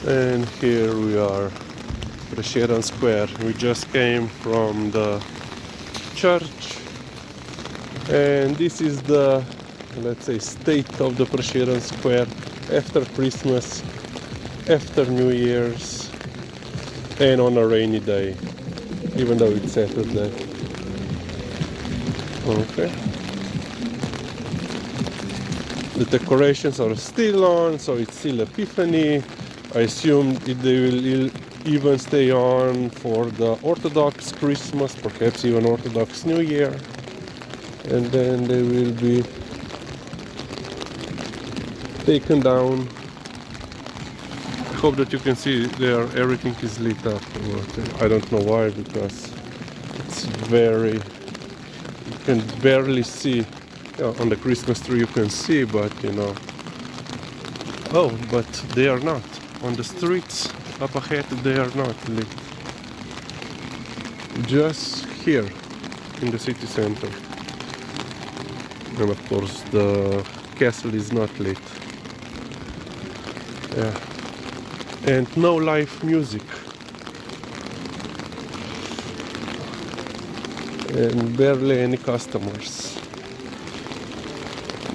And here we are, Prešeren Square. We just came from the church, and this is the, let's say, state of the Prešeren Square after Christmas, after New Year's, and on a rainy day, even though it's Saturday. Okay. The decorations are still on, so it's still Epiphany. I assume they will even stay on for the Orthodox Christmas, perhaps even Orthodox New Year. And then they will be taken down. I hope that you can see there everything is lit up. I don't know why, because it's very, you can barely see. On the Christmas tree you can see, but oh, but they are not. On the streets up ahead they are not lit. Just here in the city center. And of course the castle is not lit. Yeah. And no live music. And barely any customers.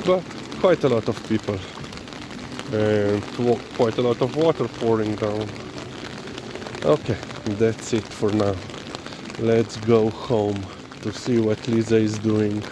But quite a lot of people. And quite a lot of water pouring down. Okay, that's it for now. Let's go home to see what Liza is doing.